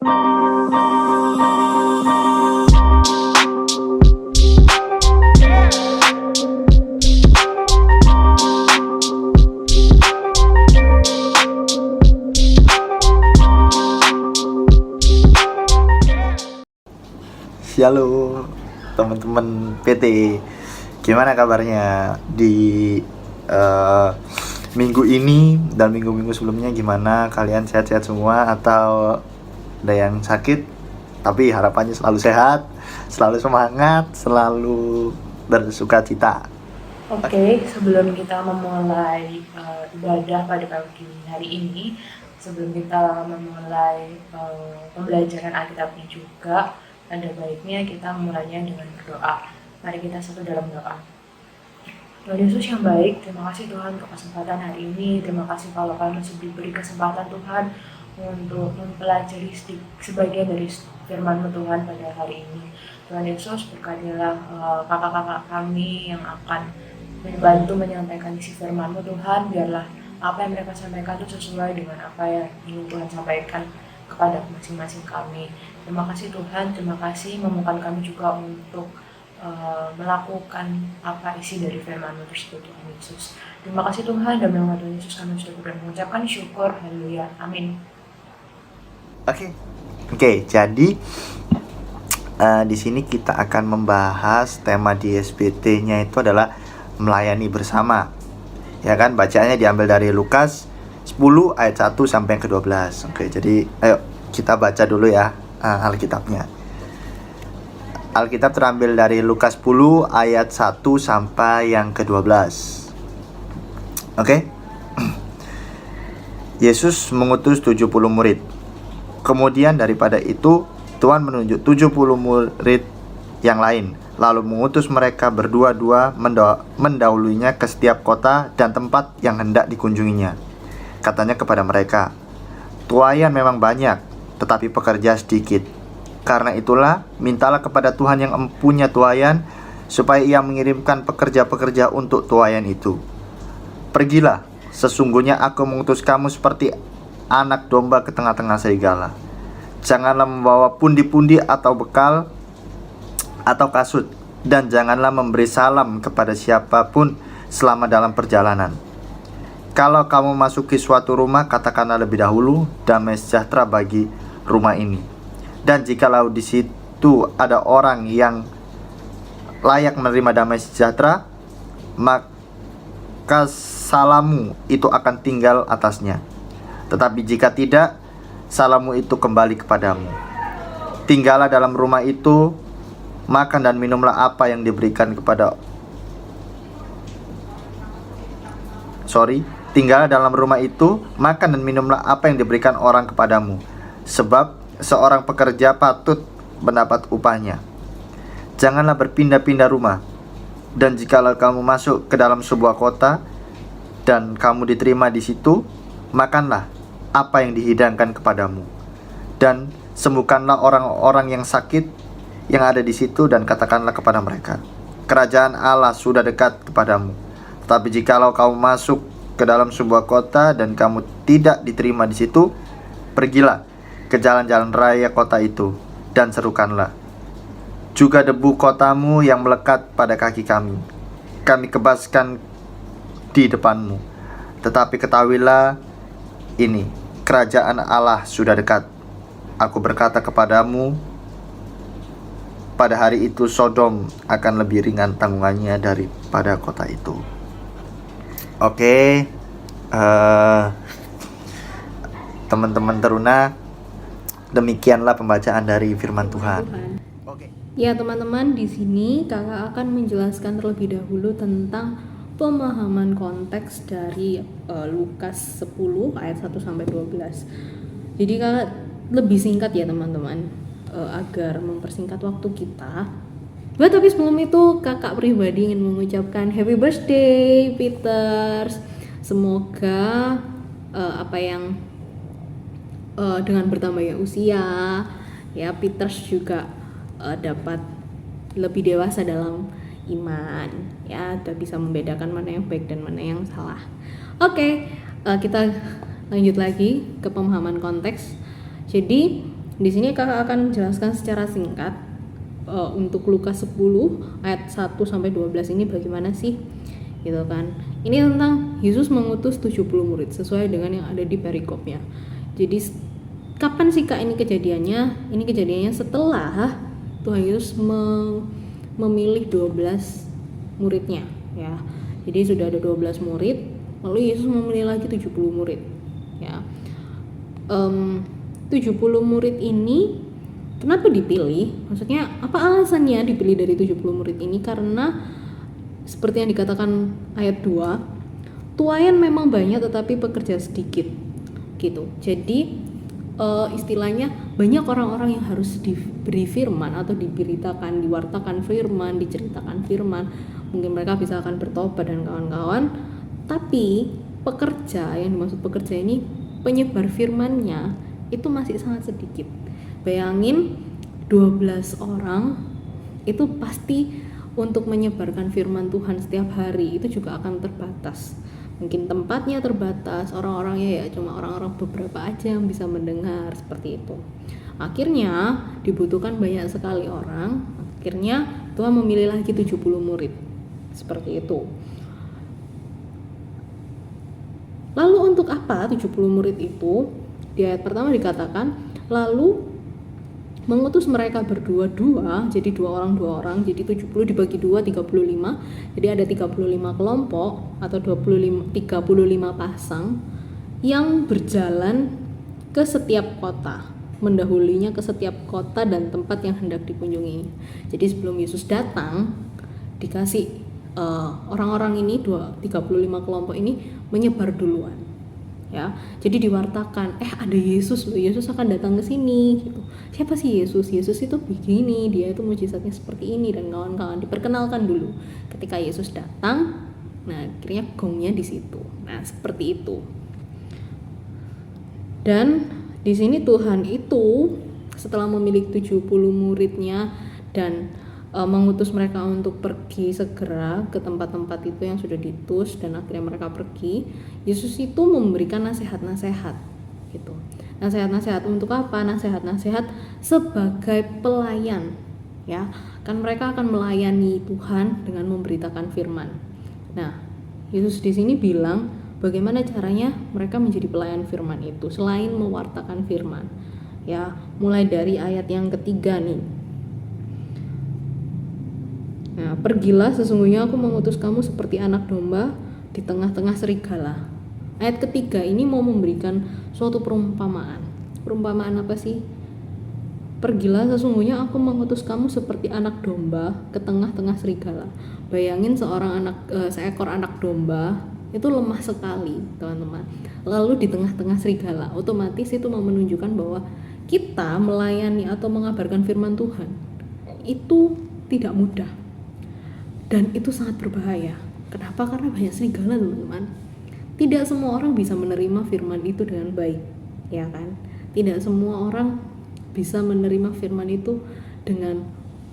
Halo teman-teman PT, gimana kabarnya di minggu ini dan minggu-minggu sebelumnya? Gimana kalian, sehat-sehat semua atau ada yang sakit? Tapi harapannya selalu sehat, selalu semangat, selalu bersukacita. Oke, sebelum kita memulai ibadah pada pagi hari ini, sebelum kita memulai pembelajaran Alkitabnya juga, ada baiknya kita memulainya dengan berdoa. Mari kita satu dalam doa. Tuhan Yesus yang baik, terima kasih Tuhan untuk kesempatan hari ini. Terima kasih kalau kami masih diberi kesempatan Tuhan untuk mempelajari sebagian dari firman-Mu Tuhan pada hari ini. Tuhan Yesus, berkatilah kakak-kakak kami yang akan membantu menyampaikan isi firman-Mu Tuhan. Biarlah apa yang mereka sampaikan itu sesuai dengan apa yang ingin Tuhan sampaikan kepada masing-masing kami. Terima kasih Tuhan, terima kasih memampukan kami juga untuk melakukan apa isi dari firman-Mu tersebut, Tuhan Yesus. Terima kasih Tuhan, dan dalam nama Tuhan Yesus kami sudah mengucapkan syukur, haleluya, amin. Oke, jadi di sini kita akan membahas tema di SBT-nya itu adalah melayani bersama. Ya kan, bacaannya diambil dari Lukas 10 ayat 1 sampai yang ke-12. Oke, jadi ayo kita baca dulu ya Alkitabnya. Alkitab terambil dari Lukas 10 ayat 1 sampai yang ke-12. Oke. Yesus mengutus 70 murid. Kemudian daripada itu Tuhan menunjuk 70 murid yang lain, lalu mengutus mereka berdua-dua mendahulunya ke setiap kota dan tempat yang hendak dikunjunginya. Katanya kepada mereka, "Tuaian memang banyak, tetapi pekerja sedikit. Karena itulah, mintalah kepada Tuhan yang empunya tuaian, supaya Ia mengirimkan pekerja-pekerja untuk tuaian itu. Pergilah, sesungguhnya aku mengutus kamu seperti anak domba ke tengah-tengah serigala. Janganlah membawa pundi-pundi atau bekal atau kasut, dan janganlah memberi salam kepada siapapun selama dalam perjalanan. Kalau kamu masuki suatu rumah, katakanlah lebih dahulu, damai sejahtera bagi rumah ini. Dan jikalau di situ ada orang yang layak menerima damai sejahtera, maka salammu itu akan tinggal atasnya. Tetapi jika tidak, salammu itu kembali kepadamu. Tinggallah dalam rumah itu, makan dan minumlah apa yang diberikan Tinggallah dalam rumah itu, makan dan minumlah apa yang diberikan orang kepadamu. Sebab seorang pekerja patut mendapat upahnya. Janganlah berpindah-pindah rumah. Dan jikalau kamu masuk ke dalam sebuah kota dan kamu diterima di situ, makanlah apa yang dihidangkan kepadamu. Dan sembuhkanlah orang-orang yang sakit yang ada di situ, dan katakanlah kepada mereka, kerajaan Allah sudah dekat kepadamu. Tetapi jikalau kamu masuk ke dalam sebuah kota dan kamu tidak diterima di situ, pergilah ke jalan-jalan raya kota itu dan serukanlah juga debu kotamu yang melekat pada kaki kami. Kami kebaskan di depanmu. Tetapi ketahuilah ini, kerajaan Allah sudah dekat. Aku berkata kepadamu, pada hari itu Sodom akan lebih ringan tanggungannya daripada kota itu." Oke, teman-teman teruna, demikianlah pembacaan dari firman Tuhan. Ya teman-teman, di sini kakak akan menjelaskan terlebih dahulu tentang pemahaman konteks dari Lukas 10 ayat 1 sampai 12. Jadi kakak lebih singkat ya teman-teman, agar mempersingkat waktu kita. Tapi sebelum itu kakak pribadi ingin mengucapkan happy birthday Peters. Semoga dengan bertambahnya usia ya, Peters juga dapat lebih dewasa dalam iman ya, dan bisa membedakan mana yang baik dan mana yang salah. Oke, kita lanjut lagi ke pemahaman konteks. Jadi Di sini kakak akan menjelaskan secara singkat untuk Lukas 10 ayat 1 sampai 12 ini bagaimana sih, gitu kan. Ini tentang Yesus mengutus 70 murid sesuai dengan yang ada di perikopnya. Jadi kapan sih Kak ini kejadiannya? Ini kejadiannya setelah Tuhan Yesus memilih 12 muridnya, ya. Jadi sudah ada 12 murid, lalu Yesus memilih lagi 70 murid, ya. 70 murid ini kenapa dipilih? Maksudnya apa alasannya dipilih dari 70 murid ini? Karena seperti yang dikatakan ayat 2, tuaian memang banyak tetapi pekerja sedikit, gitu. Jadi istilahnya banyak orang-orang yang harus diberi firman atau diberitakan, diwartakan firman, diceritakan firman. Mungkin mereka bisa akan bertobat dan kawan-kawan, tapi pekerja, yang dimaksud pekerja ini penyebar firmannya itu masih sangat sedikit. Bayangin 12 orang itu pasti untuk menyebarkan firman Tuhan setiap hari itu juga akan terbatas. Mungkin tempatnya terbatas, orang-orangnya ya cuma orang-orang beberapa aja yang bisa mendengar, seperti itu. Akhirnya dibutuhkan banyak sekali orang. Akhirnya Tuhan memilih lagi 70 murid. Seperti itu. Lalu untuk apa 70 murid itu? Di ayat pertama dikatakan, lalu mengutus mereka berdua-dua, jadi dua orang, jadi 70 dibagi 2, 35. Jadi ada 35 kelompok atau 35 pasang yang berjalan ke setiap kota, mendahulinya ke setiap kota dan tempat yang hendak dikunjungi. Jadi sebelum Yesus datang, dikasih orang-orang ini 35 kelompok ini menyebar duluan, ya. Jadi diwartakan, ada Yesus loh, Yesus akan datang ke sini, gitu. Siapa sih Yesus? Yesus itu begini, dia itu mujizatnya seperti ini dan kawan-kawan, diperkenalkan dulu. Ketika Yesus datang, nah akhirnya gongnya di situ. Nah, seperti itu. Dan di sini Tuhan itu setelah memilih 70 muridnya dan mengutus mereka untuk pergi segera ke tempat-tempat itu yang sudah diutus, dan akhirnya mereka pergi. Yesus itu memberikan nasihat-nasihat, gitu. Nasihat-nasihat untuk apa? Nasihat-nasihat sebagai pelayan, ya. Kan mereka akan melayani Tuhan dengan memberitakan firman. Nah, Yesus di sini bilang bagaimana caranya mereka menjadi pelayan firman itu selain mewartakan firman, ya. Mulai dari ayat yang ketiga nih. Nah, pergilah, sesungguhnya aku mengutus kamu seperti anak domba di tengah-tengah serigala. Ayat ketiga ini mau memberikan suatu perumpamaan. Perumpamaan apa sih? Pergilah, sesungguhnya aku mengutus kamu seperti anak domba ke tengah-tengah serigala. Bayangin seekor anak domba itu lemah sekali, teman-teman. Lalu di tengah-tengah serigala, otomatis itu mau menunjukkan bahwa kita melayani atau mengabarkan firman Tuhan itu tidak mudah. Dan itu sangat berbahaya. Kenapa? Karena banyak serigala, teman-teman. Tidak semua orang bisa menerima firman itu dengan baik, ya kan? Tidak semua orang bisa menerima firman itu dengan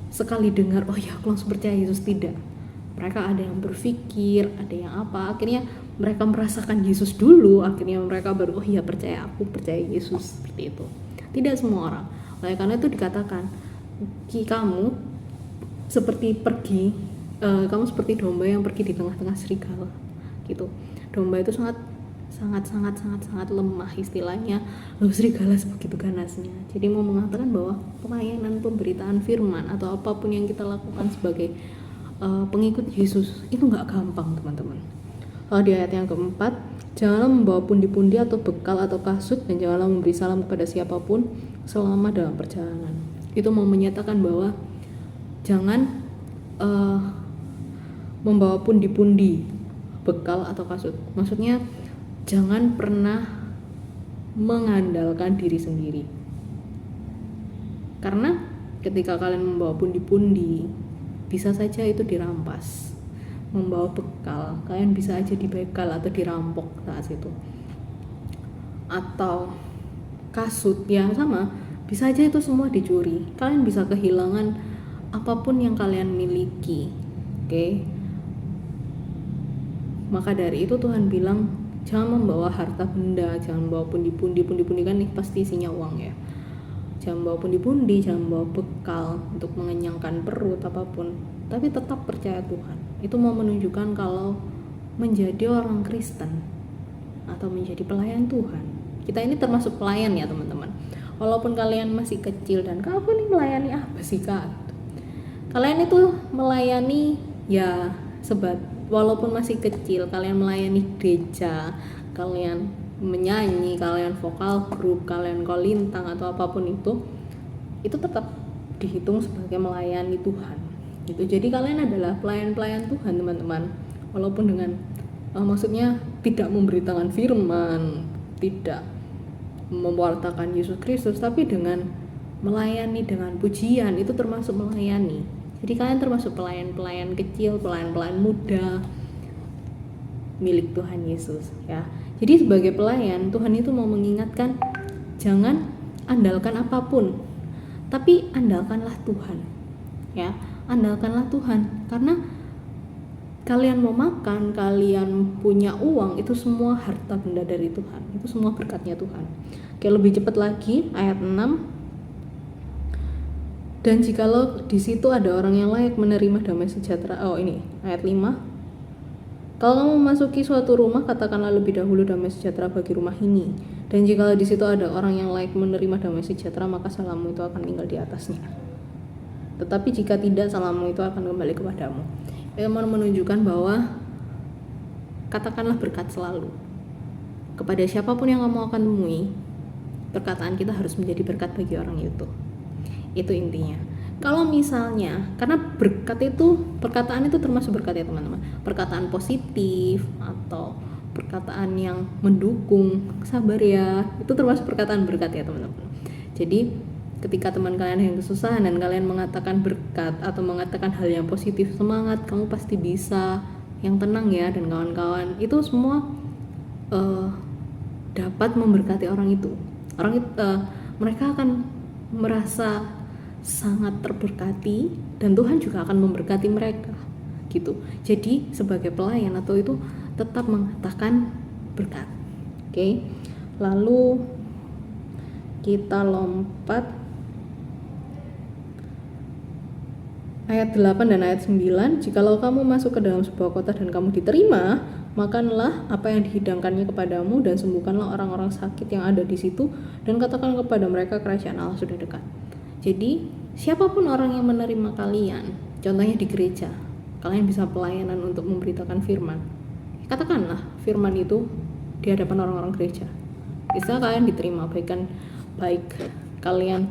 sekali dengar, oh ya aku langsung percaya Yesus. Tidak. Mereka ada yang berpikir, ada yang apa. Akhirnya mereka merasakan Yesus dulu, akhirnya mereka baru, oh iya percaya, aku percaya Yesus, seperti itu. Tidak semua orang. Oleh karena itu dikatakan, kamu seperti kamu seperti domba yang pergi di tengah-tengah serigala, gitu. Domba itu sangat lemah istilahnya, lalu serigala sebegitu ganasnya. Jadi mau mengatakan bahwa pelayanan pemberitaan firman atau apapun yang kita lakukan sebagai pengikut Yesus itu nggak gampang, teman-teman. Lalu di ayat yang keempat, janganlah membawa pundi-pundi atau bekal atau kasut, dan janganlah memberi salam kepada siapapun selama dalam perjalanan. Itu mau menyatakan bahwa jangan membawa pundi-pundi, bekal atau kasut. Maksudnya jangan pernah mengandalkan diri sendiri. Karena ketika kalian membawa pundi-pundi, bisa saja itu dirampas. Membawa bekal, kalian bisa aja dibegal atau dirampok saat itu. Atau kasut, ya sama, bisa aja itu semua dicuri. Kalian bisa kehilangan apapun yang kalian miliki. Oke. Maka dari itu Tuhan bilang jangan membawa harta benda, jangan membawa pundi-pundi kan nih pasti isinya uang, ya. jangan bawa pundi-pundi, jangan bawa bekal untuk mengenyangkan perut apapun, tapi tetap percaya Tuhan. Itu mau menunjukkan kalau menjadi orang Kristen atau menjadi pelayan Tuhan, kita ini termasuk pelayan ya teman-teman. Walaupun kalian masih kecil dan kamu ini melayani apa sih kak? Kalian itu melayani ya walaupun masih kecil, kalian melayani gereja, kalian menyanyi, kalian vokal grup, kalian kolintang atau apapun itu tetap dihitung sebagai melayani Tuhan gitu. Jadi kalian adalah pelayan-pelayan Tuhan teman-teman, walaupun dengan maksudnya tidak memberitakan firman, tidak mewartakan Yesus Kristus, tapi dengan melayani dengan pujian itu termasuk melayani. Jadi kalian termasuk pelayan-pelayan kecil, pelayan-pelayan muda milik Tuhan Yesus ya. Jadi sebagai pelayan, Tuhan itu mau mengingatkan, jangan andalkan apapun, tapi andalkanlah Tuhan ya. Andalkanlah Tuhan, karena kalian mau makan, kalian punya uang, itu semua harta benda dari Tuhan, itu semua berkatnya Tuhan. Oke, lebih cepat lagi ayat 6. Dan jikalau di situ ada orang yang layak menerima damai sejahtera, ini ayat 5. Kalau kamu memasuki suatu rumah, katakanlah lebih dahulu damai sejahtera bagi rumah ini. Dan jikalau di situ ada orang yang layak menerima damai sejahtera, maka salammu itu akan tinggal di atasnya. Tetapi jika tidak, salammu itu akan kembali kepadamu. Itu menunjukkan bahwa katakanlah berkat selalu kepada siapapun yang kamu akan temui. Perkataan kita harus menjadi berkat bagi orang itu. Itu intinya. Kalau misalnya, karena perkataan itu termasuk berkat ya teman-teman. Perkataan positif atau perkataan yang mendukung, sabar ya, itu termasuk perkataan berkat ya teman-teman. Jadi ketika teman kalian yang kesusahan dan kalian mengatakan berkat atau mengatakan hal yang positif, semangat, kamu pasti bisa, yang tenang ya, dan kawan-kawan, itu semua dapat memberkati orang itu. Mereka akan merasa sangat terberkati dan Tuhan juga akan memberkati mereka gitu. Jadi sebagai pelayan atau itu tetap mengatakan berkat. Oke. Lalu kita lompat ayat 8 dan ayat 9. Jikalau kamu masuk ke dalam sebuah kota dan kamu diterima, makanlah apa yang dihidangkannya kepadamu dan sembuhkanlah orang-orang sakit yang ada di situ dan katakan kepada mereka kerajaan Allah sudah dekat. Jadi siapapun orang yang menerima kalian, contohnya di gereja, kalian bisa pelayanan untuk memberitakan firman. Katakanlah firman itu di hadapan orang-orang gereja. Bisa kalian diterima, baik kalian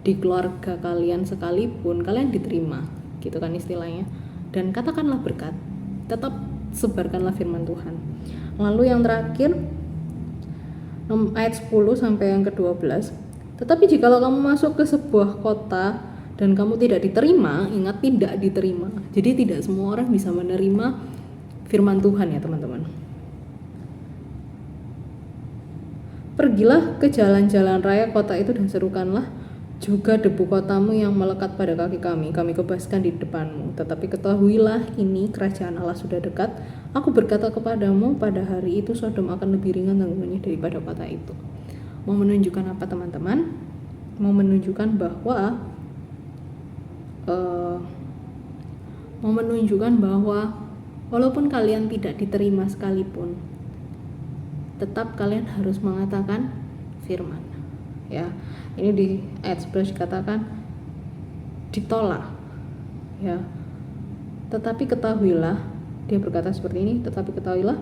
di keluarga kalian sekalipun, kalian diterima, gitu kan istilahnya. Dan katakanlah berkat, tetap sebarkanlah firman Tuhan. Lalu yang terakhir ayat 10 sampai yang ke-12. Tetapi jikalau kamu masuk ke sebuah kota dan kamu tidak diterima, ingat tidak diterima. Jadi tidak semua orang bisa menerima firman Tuhan ya teman-teman. Pergilah ke jalan-jalan raya kota itu dan serukanlah juga debu kotamu yang melekat pada kaki kami kebaskan di depanmu. Tetapi ketahuilah ini kerajaan Allah sudah dekat. Aku berkata kepadamu, pada hari itu Sodom akan lebih ringan tanggungannya daripada kota itu. Mau menunjukkan apa teman-teman? Mau menunjukkan bahwa walaupun kalian tidak diterima sekalipun, tetap kalian harus mengatakan firman. Ya, ini di ayat 11 dikatakan ditolak. Ya, tetapi ketahuilah, dia berkata seperti ini, tetapi ketahuilah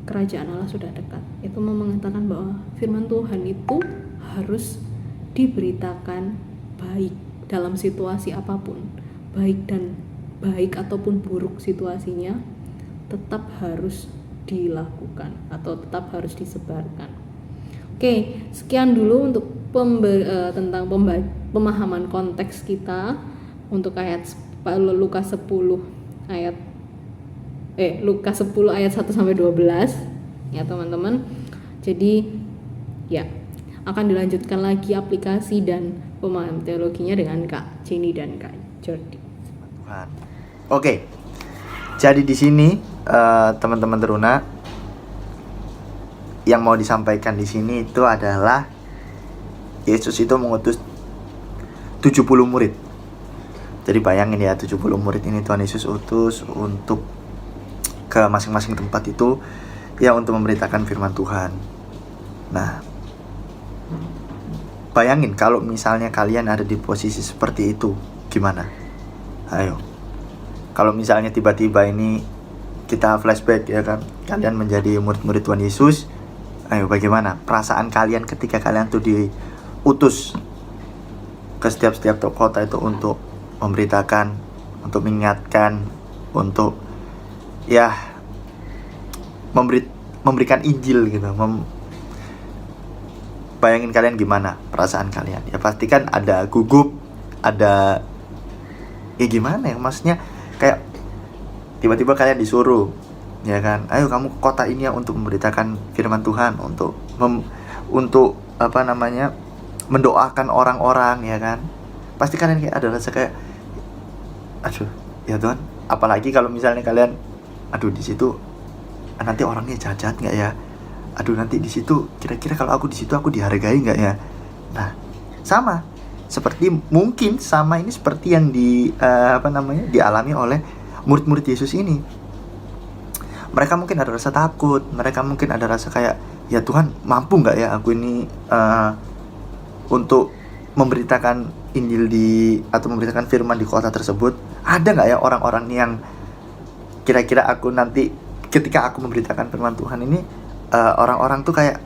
kerajaan Allah sudah dekat. Itu mau mengatakan bahwa firman Tuhan itu harus diberitakan baik dalam situasi apapun, baik ataupun buruk situasinya, tetap harus dilakukan atau tetap harus disebarkan. Oke, sekian dulu untuk tentang pemahaman konteks kita untuk ayat Lukas 10 ayat Lukas 10 ayat 1 sampai 12 ya teman-teman. Jadi ya akan dilanjutkan lagi aplikasi dan pemahaman teologinya dengan Kak Jenny dan Kak Jordi. Tuhan. Oke. Jadi di sini teman-teman teruna yang mau disampaikan di sini itu adalah Yesus itu mengutus 70 murid. Jadi bayangin ya, 70 murid ini Tuhan Yesus utus untuk ke masing-masing tempat itu ya, untuk memberitakan firman Tuhan. Nah, bayangin kalau misalnya kalian ada di posisi seperti itu, gimana? Ayo. Kalau misalnya tiba-tiba ini kita flashback ya kan, kalian menjadi murid-murid Tuhan Yesus, ayo bagaimana perasaan kalian ketika kalian tuh diutus ke setiap kota itu untuk memberitakan, untuk mengingatkan, untuk ya memberikan Injil gitu. Bayangin kalian gimana perasaan kalian? Ya pastikan ada gugup, ada ya gimana ya, maksudnya kayak tiba-tiba kalian disuruh ya kan, ayo kamu ke kota ini ya untuk memberitakan firman Tuhan, untuk apa namanya, mendoakan orang-orang ya kan. Pasti kalian kayak ada rasa kayak, aduh ya Tuhan, apalagi kalau misalnya kalian, aduh di situ nanti orangnya jahat nggak ya, aduh nanti di situ kira-kira kalau aku di situ aku dihargai nggak ya. Nah, sama seperti mungkin sama ini seperti yang dialami oleh murid-murid Yesus ini. Mereka mungkin ada rasa takut, mereka mungkin ada rasa kayak, ya Tuhan mampu nggak ya aku ini untuk memberitakan Injil atau memberitakan firman di kota tersebut. Ada nggak ya orang-orang yang kira-kira aku nanti ketika aku memberitakan firman Tuhan ini, orang-orang tuh kayak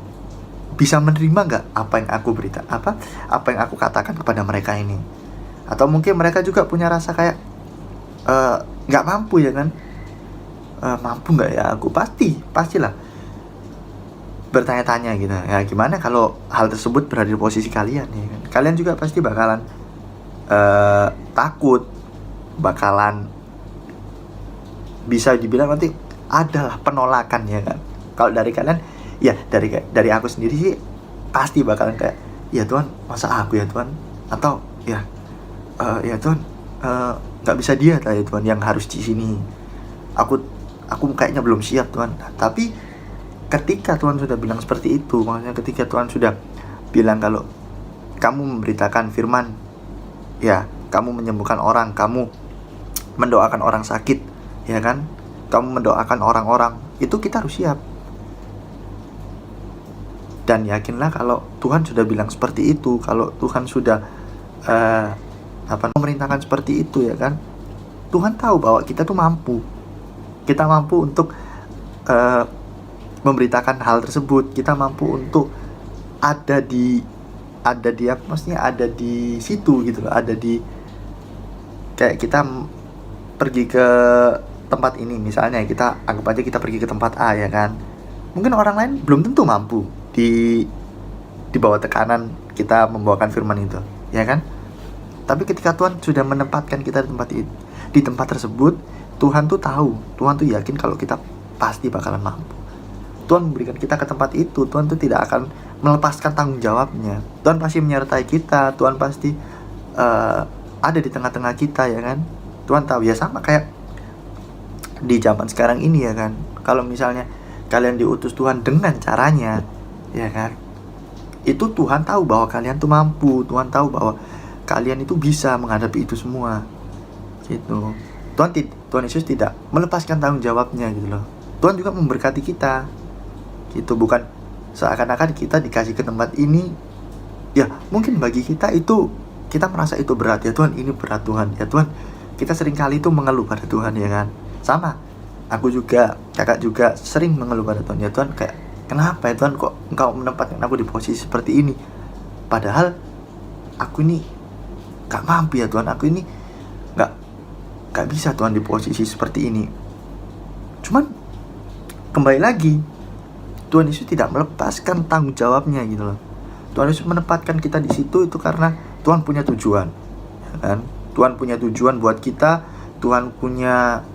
bisa menerima nggak apa yang aku apa yang aku katakan kepada mereka ini. Atau mungkin mereka juga punya rasa kayak nggak mampu ya kan, mampu nggak ya aku, pastilah bertanya-tanya gitu ya, gimana kalau hal tersebut berada di posisi kalian ya kan? Kalian juga pasti bakalan takut, bakalan bisa dibilang nanti adalah penolakan ya kan. Kalau dari kalian ya, dari aku sendiri sih pasti bakalan kayak, ya Tuhan masa aku ya Tuhan, atau ya ya Tuhan nggak bisa dia ya Tuhan yang harus di sini, aku kayaknya belum siap Tuhan. Tapi ketika Tuhan sudah bilang seperti itu, maksudnya ketika Tuhan sudah bilang kalau kamu memberitakan firman, ya kamu menyembuhkan orang, kamu mendoakan orang sakit ya kan, kamu mendoakan orang-orang, itu kita harus siap. Dan yakinlah kalau Tuhan sudah bilang seperti itu, kalau Tuhan sudah memerintahkan seperti itu ya kan, Tuhan tahu bahwa kita tuh mampu. Kita mampu untuk memberitakan hal tersebut. Kita mampu untuk ada di apa, maksudnya ada di situ gitu loh, ada di, kayak kita pergi ke tempat ini misalnya, kita anggap aja kita pergi ke tempat A ya kan. Mungkin orang lain belum tentu mampu di bawah tekanan kita membawakan firman itu ya kan. Tapi ketika Tuhan sudah menempatkan kita di tempat tersebut, Tuhan tuh tahu, Tuhan tuh yakin kalau kita pasti bakalan mampu. Tuhan memberikan kita ke tempat itu, Tuhan tuh tidak akan melepaskan tanggung jawabnya. Tuhan pasti menyertai kita, Tuhan pasti ada di tengah-tengah kita ya kan. Tuhan tahu, ya sama kayak di zaman sekarang ini ya kan. Kalau misalnya kalian diutus Tuhan dengan caranya ya kan, itu Tuhan tahu bahwa kalian tuh mampu, Tuhan tahu bahwa kalian itu bisa menghadapi itu semua gitu. Tuhan Yesus tidak melepaskan tanggung jawabnya gitu loh. Tuhan juga memberkati kita gitu, bukan seakan-akan kita dikasih ke tempat ini ya mungkin bagi kita itu, kita merasa itu berat ya Tuhan, ini berat Tuhan ya Tuhan. Kita sering kali itu mengeluh pada Tuhan ya kan. Sama, aku juga, kakak juga sering mengeluh pada Tuhan, ya Tuhan kayak, kenapa ya Tuhan kok Engkau menempatkan aku di posisi seperti ini, padahal aku ini gak mampu ya Tuhan, aku ini gak bisa Tuhan di posisi seperti ini. Cuman kembali lagi, Tuhan Yesus tidak melepaskan tanggung jawabnya gitu loh. Tuhan Yesus menempatkan kita di situ itu karena Tuhan punya tujuan ya kan? Tuhan punya tujuan buat kita. Tuhan punya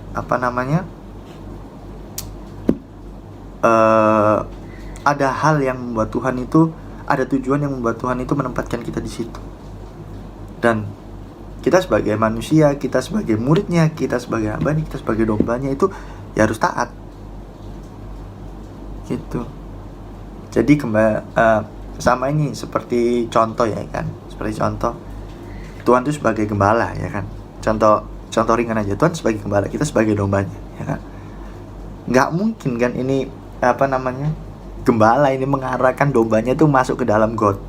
ada hal yang membuat Tuhan itu, ada tujuan yang membuat Tuhan itu menempatkan kita di situ. Dan kita sebagai manusia, kita sebagai muridnya, kita sebagai hambanya, kita sebagai dombanya itu ya harus taat gitu. Jadi sama ini seperti contoh ya kan, seperti contoh Tuhan itu sebagai gembala, ya kan. Contoh ringan aja, Tuhan sebagai gembala, kita sebagai dombanya, ya kan. Nggak mungkin kan ini gembala ini mengarahkan dombanya itu masuk ke dalam got,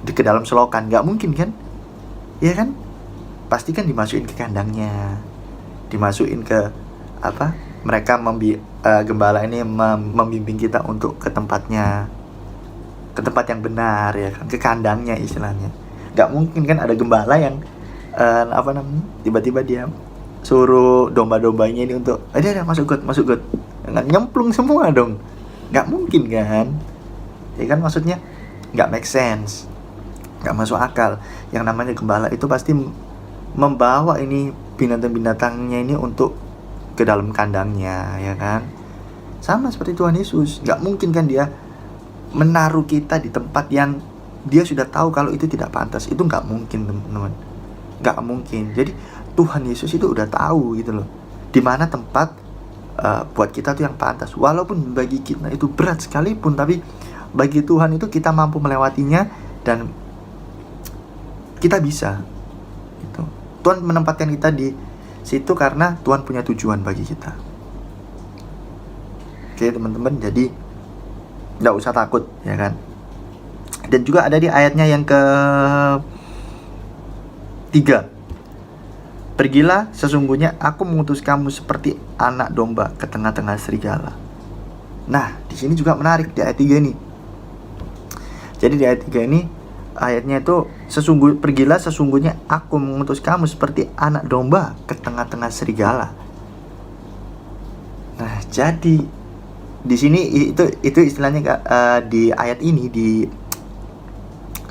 ke dalam selokan. Nggak mungkin kan, ya kan. Pasti kan dimasukin ke kandangnya, dimasukin ke mereka gembala ini membimbing kita untuk ke tempatnya, ke tempat yang benar, ya kan, ke kandangnya istilahnya. Nggak mungkin kan ada gembala yang tiba-tiba dia suruh domba-dombanya ini untuk ada masuk got, nyemplung semua dong. Nggak mungkin kan, ya kan. Maksudnya nggak make sense, nggak masuk akal. Yang namanya gembala itu pasti membawa ini binatang-binatangnya ini untuk ke dalam kandangnya, ya kan. Sama seperti Tuhan Yesus, nggak mungkin kan dia menaruh kita di tempat yang dia sudah tahu kalau itu tidak pantas. Itu nggak mungkin, teman-teman, nggak mungkin. Jadi Tuhan Yesus itu udah tahu gitu loh, di mana tempat buat kita tuh yang pantas. Walaupun bagi kita itu berat sekalipun, tapi bagi Tuhan itu kita mampu melewatinya dan kita bisa. Gitu. Tuhan menempatkan kita di situ karena Tuhan punya tujuan bagi kita. Oke teman-teman, jadi nggak usah takut, ya kan. Dan juga ada di ayatnya yang ke-3, pergilah, sesungguhnya aku mengutus kamu seperti anak domba ke tengah-tengah serigala. Nah, di sini juga menarik di ayat 3 ini. Jadi di ayat 3 ini ayatnya itu pergilah, sesungguhnya aku mengutus kamu seperti anak domba ke tengah-tengah serigala. Nah, jadi di sini itu istilahnya di ayat ini, di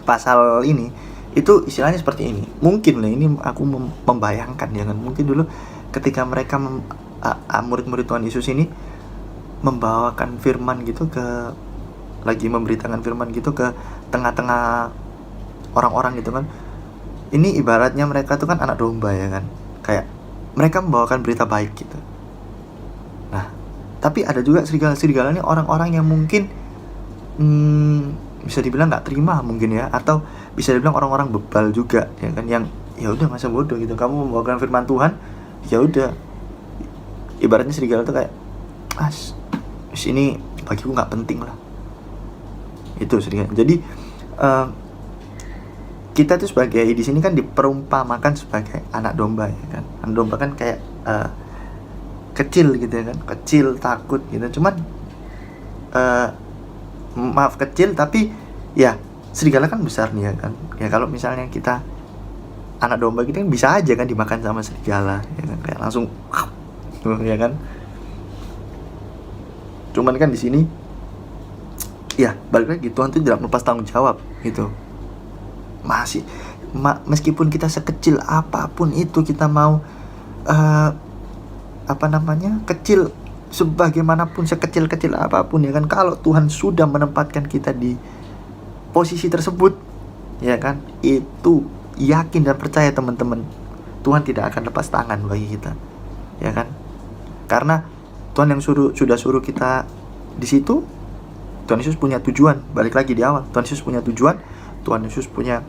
pasal ini itu istilahnya seperti ini. Mungkin lah ini aku membayangkan, jangan mungkin dulu ketika mereka murid-murid Tuhan Yesus ini membawakan firman gitu lagi memberitakan firman gitu ke tengah-tengah orang-orang gitu kan. Ini ibaratnya mereka tuh kan anak domba, ya kan. Kayak mereka membawakan berita baik gitu. Nah, tapi ada juga serigala-serigala ini orang-orang yang mungkin bisa dibilang nggak terima mungkin ya, atau bisa dibilang orang-orang bebal juga, ya kan, yang ya udah masa bodoh gitu, kamu membawakan firman Tuhan, ya udah. Ibaratnya serigala tuh kayak ini bagiku nggak penting lah, itu serigala. Jadi kita tuh sebagai di sini kan diperumpamakan sebagai anak domba, ya kan. Anak domba kan kayak kecil gitu, ya kan, kecil, takut gitu. Cuman maaf, kecil tapi ya serigala kan besar nih, ya kan. Ya kalau misalnya kita anak domba kita kan bisa aja kan dimakan sama serigala, ya kan, kayak langsung ya kan. Cuman kan di sini ya balik lagi, Tuhan tuh tidak melepas tanggung jawab gitu. Meskipun kita sekecil apapun itu, kita mau kecil sebagaimanapun, sekecil-kecil apapun, ya kan, kalau Tuhan sudah menempatkan kita di posisi tersebut, ya kan, itu yakin dan percaya teman-teman, Tuhan tidak akan lepas tangan bagi kita, ya kan. Karena Tuhan yang sudah suruh kita di situ. Tuhan Yesus punya tujuan, balik lagi di awal, Tuhan Yesus punya tujuan, Tuhan Yesus punya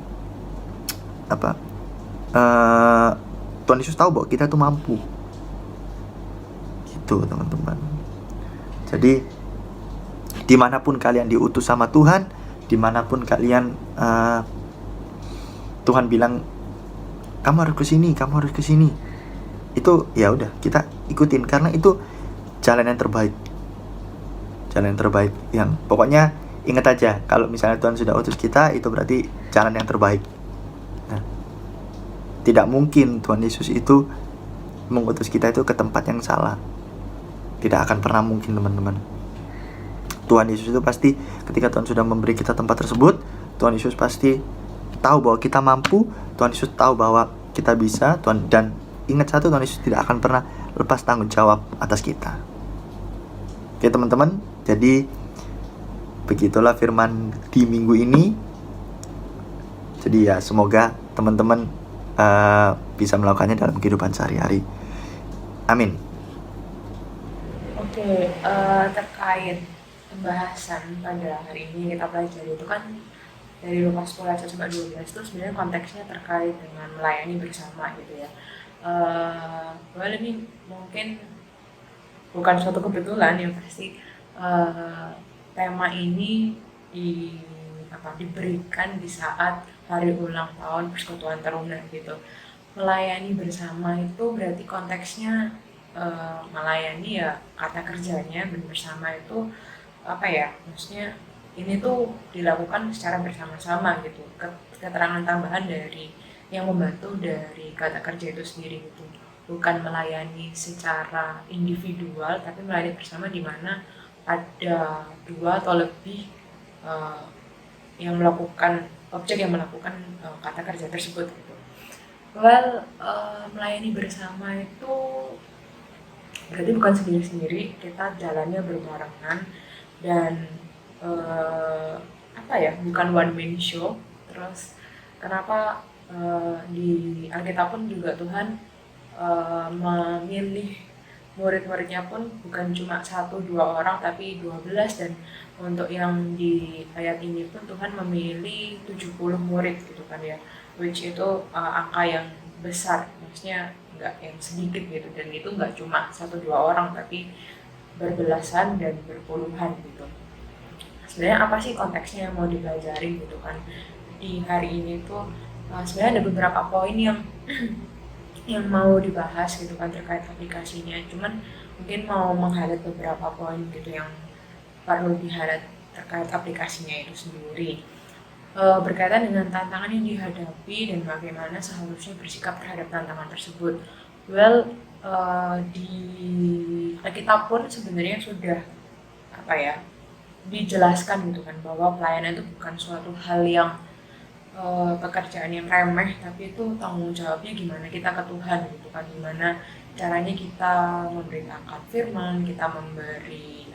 Tuhan Yesus tahu bahwa kita tuh mampu gitu, teman-teman. Jadi dimanapun kalian diutus sama Tuhan, dimanapun kalian Tuhan bilang kamu harus ke sini, kamu harus ke sini, itu ya udah kita ikutin, karena itu jalan yang terbaik. Jalan yang terbaik, yang pokoknya ingat aja, kalau misalnya Tuhan sudah utus kita, itu berarti jalan yang terbaik. Nah, tidak mungkin Tuhan Yesus itu mengutus kita itu ke tempat yang salah. Tidak akan pernah mungkin, teman-teman. Tuhan Yesus itu pasti ketika Tuhan sudah memberi kita tempat tersebut, Tuhan Yesus pasti tahu bahwa kita mampu, Tuhan Yesus tahu bahwa kita bisa, dan ingat satu, Tuhan Yesus tidak akan pernah lepas tanggung jawab atas kita. Oke teman-teman, jadi begitulah firman di minggu ini. Jadi ya semoga teman-teman bisa melakukannya dalam kehidupan sehari-hari. Amin. Oke, terkait pembahasan pada hari ini kita pelajari itu kan dari Lukas 10 ayat 1 sampai 12 itu sebenarnya konteksnya terkait dengan melayani bersama gitu ya. Well, ini mungkin bukan suatu kebetulan yang pasti tema ini diberikan di saat hari ulang tahun Persekutuan Teruna gitu. Melayani bersama itu berarti konteksnya melayani ya kata kerjanya bersama itu maksudnya ini tuh dilakukan secara bersama-sama gitu. Keterangan tambahan dari yang membantu dari kata kerja itu sendiri gitu. Bukan melayani secara individual tapi melayani bersama di mana ada 2 atau lebih yang melakukan kata kerja tersebut gitu. Well, melayani bersama itu berarti bukan sendiri-sendiri, kita jalannya berbarengan dan bukan one man show. Terus kenapa di Alkitab pun juga Tuhan memilih murid-muridnya pun bukan cuma 1-2 orang tapi 12, dan untuk yang di ayat ini pun Tuhan memilih 70 murid gitu kan ya, which itu angka yang besar, maksudnya nggak yang sedikit gitu, dan itu nggak cuma 1-2 orang tapi berbelasan dan berpuluhan gitu. Sebenarnya apa sih konteksnya yang mau dipelajari gitu kan di hari ini tuh, sebenarnya ada beberapa poin yang mau dibahas gitu kan terkait aplikasinya, cuman mungkin mau meng-highlight beberapa poin gitu yang perlu di-highlight terkait aplikasinya itu sendiri. Berkaitan dengan tantangan yang dihadapi dan bagaimana seharusnya bersikap terhadap tantangan tersebut. Well, di Alkitab pun sebenarnya sudah dijelaskan gitu kan bahwa pelayanan itu bukan suatu hal yang pekerjaan yang remeh, tapi itu tanggung jawabnya gimana kita ke Tuhan gitu kan, gimana caranya kita memberitakan firman, kita memberi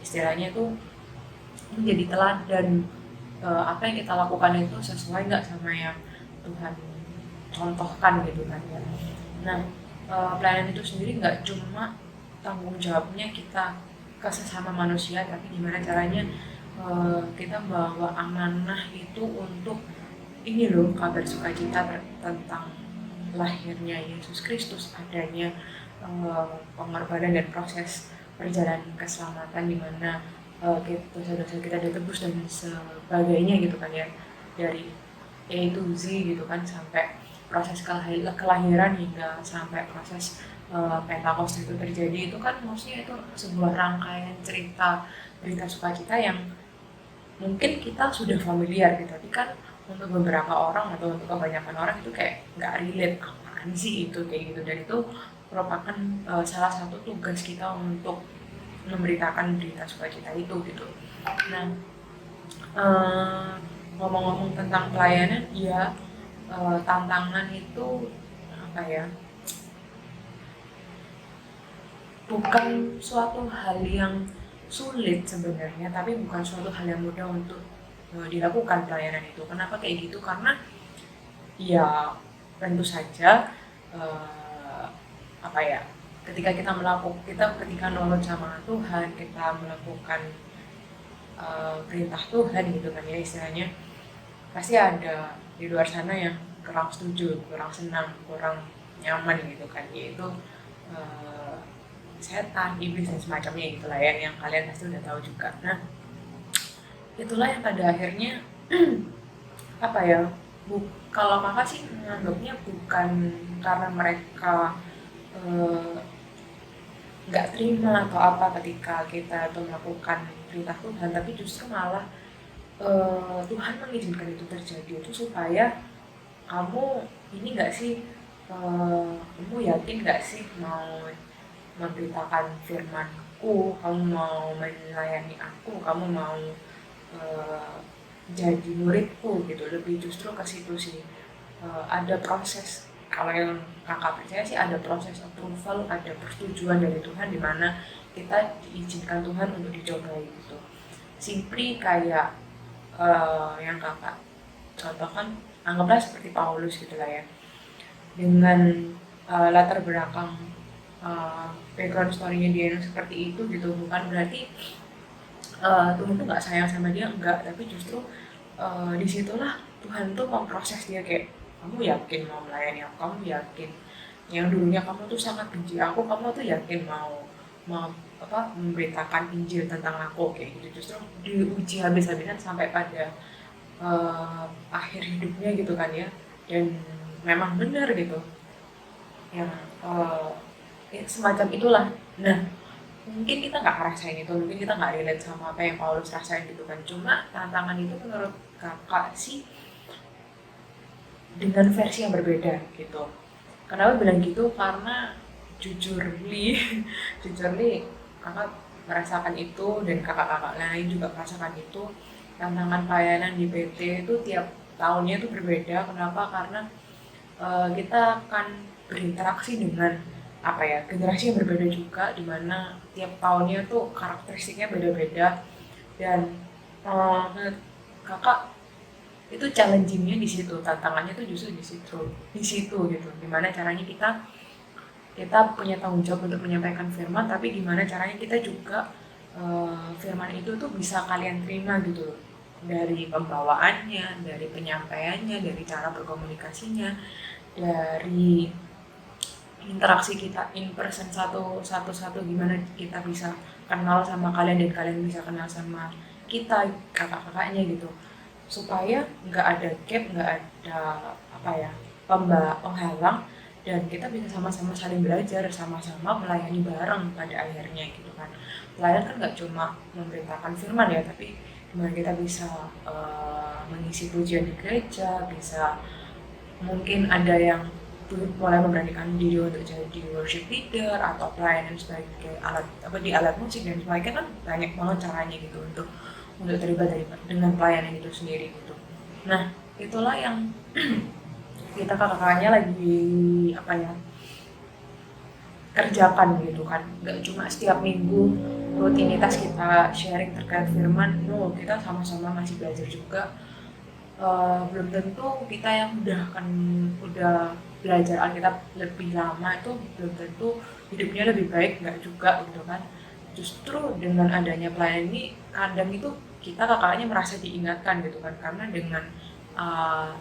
istilahnya itu menjadi teladan, apa yang kita lakukan itu sesuai nggak sama yang Tuhan contohkan gitu kan ya. Nah, pelayanan itu sendiri nggak cuma tanggung jawabnya kita ke sesama manusia, tapi gimana caranya kita bawa amanah itu untuk ini loh, kabar sukacita tentang lahirnya Yesus Kristus, adanya pengorbanan dan proses perjalanan keselamatan di mana dosa-dosa kita ditebus dan sebagainya gitu kan ya, dari A to Z gitu kan, sampai proses kelahiran hingga sampai proses Pentakosta itu terjadi. Itu kan maksudnya itu sebuah rangkaian cerita berita sukacita yang mungkin kita sudah familiar gitu, tapi kan untuk beberapa orang atau untuk kebanyakan orang itu kayak nggak relate, apaan sih itu kayak gitu, dan itu merupakan salah satu tugas kita untuk memberitakan berita sukacita itu gitu. Nah, ngomong-ngomong tentang pelayanan, ya tantangan itu bukan suatu hal yang sulit sebenarnya, tapi bukan suatu hal yang mudah untuk dilakukan pelayanan itu. Kenapa kayak gitu? Karena ya tentu saja ketika nurut sama Tuhan, kita melakukan perintah Tuhan gitu kan ya istilahnya, pasti ada di luar sana yang kurang setuju, kurang senang, kurang nyaman gitu kan, yaitu setan, iblis dan semacamnya gitulah ya, yang kalian pasti udah tahu juga. Nah, itulah yang pada akhirnya kalau kakak sih menganggapnya bukan karena mereka nggak terima atau apa ketika kita itu melakukan perintah Tuhan, tapi justru malah Tuhan mengizinkan itu terjadi itu supaya kamu ini nggak sih, kamu yakin nggak sih mau memberitakan firman-Ku, kamu mau melayani aku, kamu mau jadi muridku gitu. Lebih justru ke situ sih. Ada proses, kalau yang kakak percaya sih ada proses approval, ada persetujuan dari Tuhan di mana kita diizinkan Tuhan untuk dicobai gitu. Simply kayak yang kakak contohkan, anggaplah seperti Paulus gitu lah ya, dengan latar belakang background story-nya dia yang seperti itu gitu. Bukan berarti Tuhan tuh nggak sayang sama dia, enggak, tapi justru disitulah Tuhan tuh memproses dia kayak, kamu yakin mau melayani aku, kamu yakin yang dulunya kamu tuh sangat benci aku, kamu tuh yakin mau mau memberitakan Injil tentang aku kayak gitu. Justru diuji habis-habisan sampai pada akhir hidupnya gitu kan ya. Dan memang benar gitu yang semacam itulah. Nah, mungkin kita nggak ngerasain itu, mungkin kita nggak relate sama apa yang Paulus rasain gitu kan. Cuma tantangan itu menurut kakak sih dengan versi yang berbeda gitu. Kenapa bilang gitu? Karena jujur li, jujur li, kakak merasakan itu dan kakak-kakak lain juga merasakan itu. Tantangan pelayanan di PT itu tiap tahunnya itu berbeda. Kenapa? Karena kita akan berinteraksi dengan apa ya, generasi yang berbeda juga, dimana tiap tahunnya tuh karakteristiknya beda-beda. Dan menurut kakak itu challengingnya di situ, tantangannya tuh justru di situ gitu. Gimana caranya kita punya tanggung jawab untuk menyampaikan firman, tapi gimana caranya kita juga firman itu tuh bisa kalian terima gitu loh, dari pembawaannya, dari penyampaiannya, dari cara berkomunikasinya, dari interaksi kita in person satu gimana kita bisa kenal sama kalian dan kalian bisa kenal sama kita kakak-kakaknya gitu, supaya nggak ada gap, nggak ada apa ya, penghalang, dan kita bisa sama-sama saling belajar, sama-sama melayani bareng pada akhirnya gitu kan. Pelayan kan nggak cuma memberitakan firman ya, tapi gimana kita bisa mengisi pujian di gereja, bisa mungkin ada yang mulai memberanikan diri untuk jadi worship leader atau pelayanan sebagai alat di alat musik dan sebagainya, kan banyak banget caranya gitu untuk terlibat dengan pelayanan itu sendiri gitu. Nah, itulah yang kita kakak-kakaknya lagi apa ya, kerjakan gitu kan. Gak cuma setiap minggu rutinitas kita sharing terkait firman, no, kita sama-sama masih belajar juga. Belum tentu kita yang udah belajar Alkitab lebih lama itu belum tentu hidupnya lebih baik, nggak juga gitu kan. Justru dengan adanya pelayanan ini kadang itu kita kakaknya merasa diingatkan gitu kan, karena dengan uh,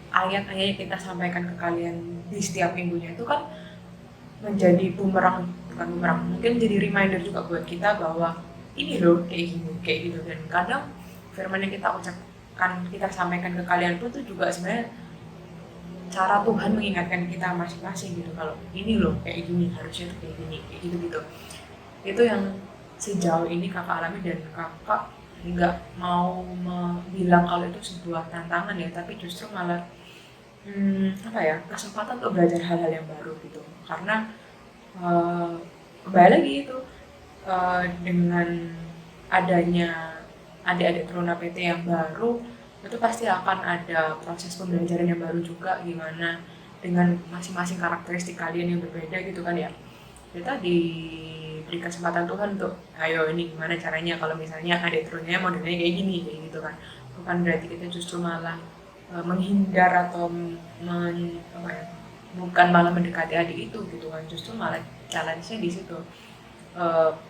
ayat-ayat yang kita sampaikan ke kalian di setiap minggunya itu kan menjadi bumerang, bukan bumerang, mungkin jadi reminder juga buat kita bahwa ini loh kayak gini kayak gitu. Dan kadang firman yang kita ucapkan, kita sampaikan ke kalian pun tuh juga sebenarnya cara Tuhan mengingatkan kita masing-masing gitu, kalau ini loh kayak gini, harusnya tuh kayak gini kayak gitu gitu. Itu yang sejauh ini kakak alami, dan kakak nggak mau bilang kalau itu sebuah tantangan ya, tapi justru malah apa ya, kesempatan untuk belajar hal-hal yang baru gitu. Karena uh, kembali lagi itu, dengan adanya adik-adik Teruna PT yang baru, itu pasti akan ada proses pembelajaran yang baru juga, gimana dengan masing-masing karakteristik kalian yang berbeda gitu kan ya. Kita diberi kesempatan Tuhan untuk ayo ini gimana caranya kalau misalnya adik Terunanya modelnya kayak gini kayak gitu kan. Bukan berarti kita justru malah menghindar atau apa ya, bukan malah mendekati adik itu gitu kan. Justru malah challenge-nya di situ,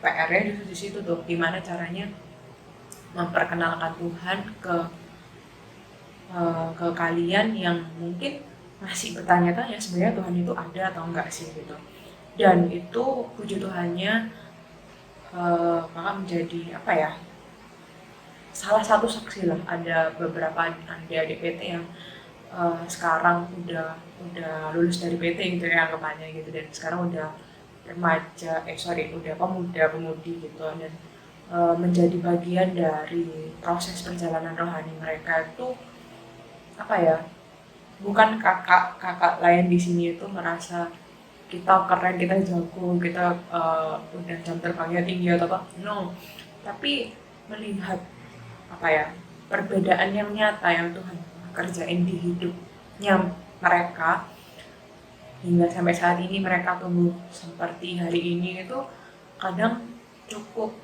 PR-nya justru di situ tuh, gimana caranya memperkenalkan Tuhan ke kalian yang mungkin masih bertanya-tanya sebenarnya Tuhan itu ada atau enggak sih gitu. Dan itu puji Tuhannya kakak menjadi apa ya, salah satu saksi lah. Ada beberapa adik PT yang sekarang udah lulus dari PT gitu ya anggapannya gitu, dan sekarang udah udah pemuda-pemudi gitu, dan menjadi bagian dari proses perjalanan rohani mereka itu apa ya, bukan kakak lain di sini itu merasa kita keren, kita jago, kita udah jam terbangnya tinggi atau apa, no, tapi melihat apa ya, perbedaan yang nyata yang Tuhan kerjain di hidupnya mereka hingga sampai saat ini mereka tumbuh seperti hari ini, itu kadang cukup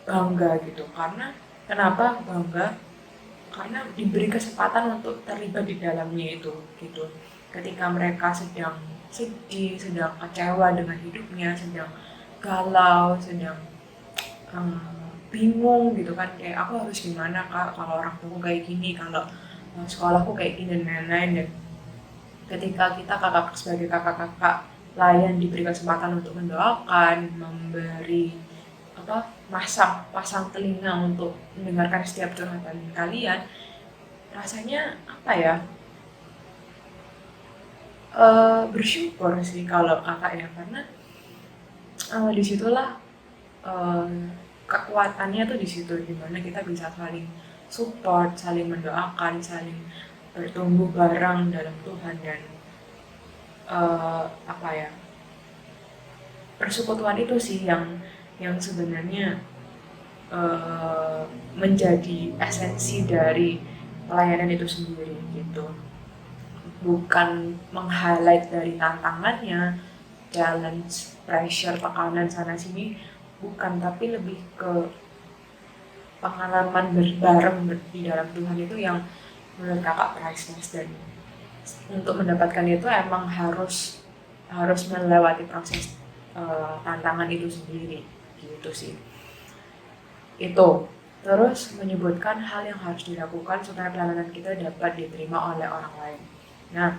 bangga gitu. Karena kenapa bangga? Karena diberi kesempatan untuk terlibat di dalamnya itu gitu. Ketika mereka sedang sedih, sedang kecewa dengan hidupnya, sedang galau, sedang bingung gitu kan, kayak aku harus gimana kak kalau orang tuaku kayak gini, kalau sekolahku kayak gini dan lain-lain. Dan ketika kita sebagai kakak-kakak layan diberi kesempatan untuk mendoakan, memberi pasang telinga untuk mendengarkan setiap curhatan kalian, rasanya apa ya, bersyukur sih kalau kakak ya, karena disitulah kekuatannya tuh di situ, dimana kita bisa saling support, saling mendoakan, saling bertumbuh bareng dalam Tuhan. Dan apa ya, persekutuan itu sih yang sebenarnya menjadi esensi dari pelayanan itu sendiri gitu. Bukan meng-highlight dari tantangannya, challenge, pressure, tekanan sana sini, bukan, tapi lebih ke pengalaman berbareng di dalam Tuhan itu yang menurut kakak priceless. Dan untuk mendapatkan itu emang harus melewati proses tantangan itu sendiri gitu sih. Itu terus menyebutkan hal yang harus dilakukan supaya pelayanan kita dapat diterima oleh orang lain. Nah,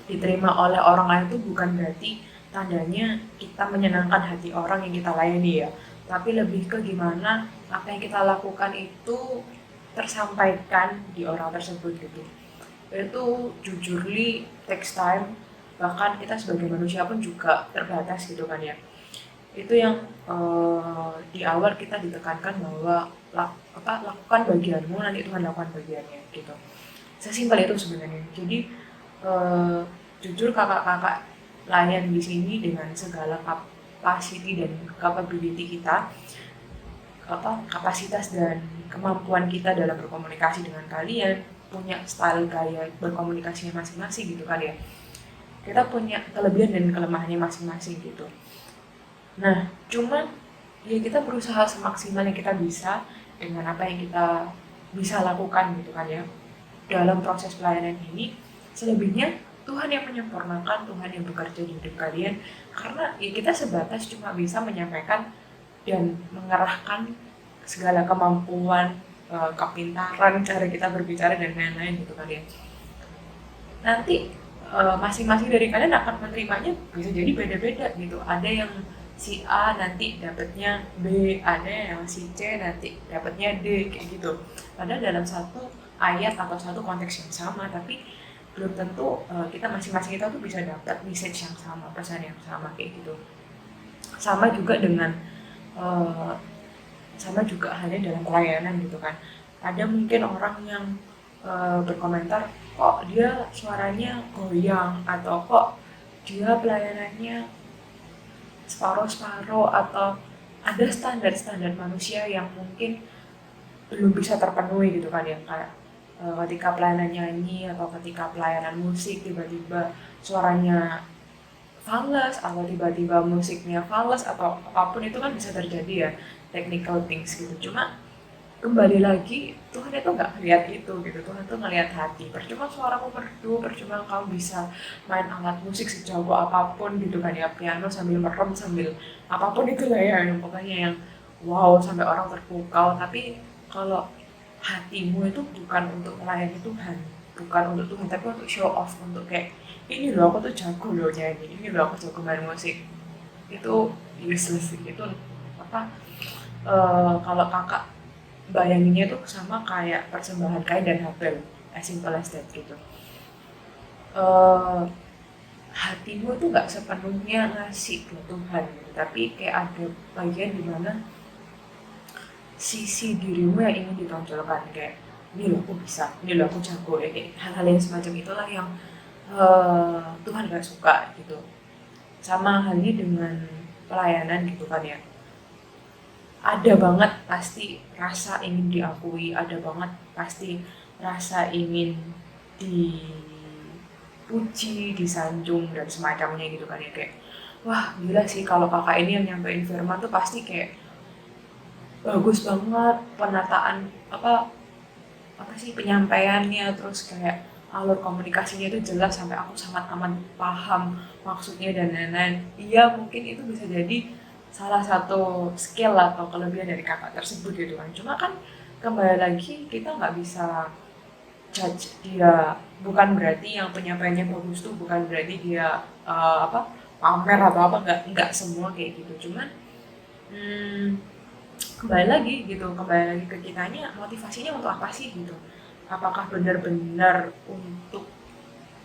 diterima oleh orang lain itu bukan berarti tandanya kita menyenangkan hati orang yang kita layani ya, tapi lebih ke gimana apa yang kita lakukan itu tersampaikan di orang tersebut gitu. Itu jujurly takes time, bahkan kita sebagai manusia pun juga terbatas gitu kan ya. Itu yang di awal kita ditekankan bahwa lakukan bagianmu, nanti Tuhan lakukan bagiannya gitu. Sesimpel itu sebenarnya. Jadi jujur kakak-kakak layan di sini dengan segala capacity dan capability kita, kapasitas dan kemampuan kita dalam berkomunikasi dengan kalian, punya style gaya berkomunikasinya masing-masing gitu kan ya. Kita punya kelebihan dan kelemahannya masing-masing gitu. Nah, cuman ya kita berusaha semaksimal yang kita bisa dengan apa yang kita bisa lakukan gitu kan ya dalam proses pelayanan ini. Selebihnya Tuhan yang menyempurnakan, Tuhan yang bekerja di hidup kalian, karena ya kita sebatas cuma bisa menyampaikan dan mengerahkan segala kemampuan, kepintaran, cara kita berbicara dan lain-lain gitu kan ya. Nanti masing-masing dari kalian akan menerimanya bisa jadi beda-beda gitu. Ada yang si A nanti dapatnya B, ada yang si C nanti dapatnya D, kayak gitu. Padahal dalam satu ayat atau satu konteks yang sama, tapi belum tentu kita masing-masing kita tuh bisa dapat message yang sama, pesan yang sama kayak gitu. Sama juga dengan sama juga halnya dalam pelayanan gitu kan. Ada mungkin orang yang berkomentar, kok dia suaranya goyang, atau kok dia pelayanannya separuh-separuh, atau ada standar-standar manusia yang mungkin belum bisa terpenuhi gitu kan ya, kayak ketika pelayanan nyanyi atau ketika pelayanan musik tiba-tiba suaranya fals, atau tiba-tiba musiknya fals, atau apapun itu kan bisa terjadi ya, technical things gitu. Cuma kembali lagi, Tuhan itu nggak ngeliat itu gitu, Tuhan tuh ngeliat hati. Percuma suaramu merdu, percuma kamu bisa main alat musik sejauh apapun gitu kan ya, piano sambil merem, sambil apapun itulah ya, yang pokoknya yang wow sampai orang terpukau. Tapi kalau hatimu itu bukan untuk melayani Tuhan, bukan untuk Tuhan, tapi untuk show off, untuk kayak ini loh aku tuh jago loh nyanyi, ini loh aku jago main musik, itu useless. Itu apa, kalau kakak bayanginnya tuh sama kayak persembahan Kain dan Habel, as simple as that gitu. Hatimu tuh nggak sepenuhnya ngasih ke Tuhan gitu, tapi kayak ada bagian dimana sisi dirimu yang ingin ditonjolkan, kayak ini loh aku bisa, ini loh aku jago ya, kayak hal-hal yang semacam itulah yang Tuhan gak suka gitu. Sama halnya dengan pelayanan gitu kan ya, ada banget pasti rasa ingin diakui, ada banget pasti rasa ingin dipuji, disanjung dan semacamnya gitu kan ya, kayak wah gila sih kalau kakak ini yang nyampein firman tuh pasti kayak bagus banget penataan apa sih penyampaiannya, terus kayak alur komunikasinya itu jelas sampai aku sangat aman paham maksudnya dan lain-lain. Iya mungkin itu bisa jadi salah satu skill atau kelebihan dari kakak tersebut gitu kan. Cuma kan kembali lagi kita nggak bisa judge dia, bukan berarti yang penyampaiannya bagus tuh bukan berarti dia pamer atau apa, nggak semua kayak gitu. Cuman kembali lagi gitu, kembali lagi ke kitanya, motivasinya untuk apa sih gitu. Apakah benar-benar untuk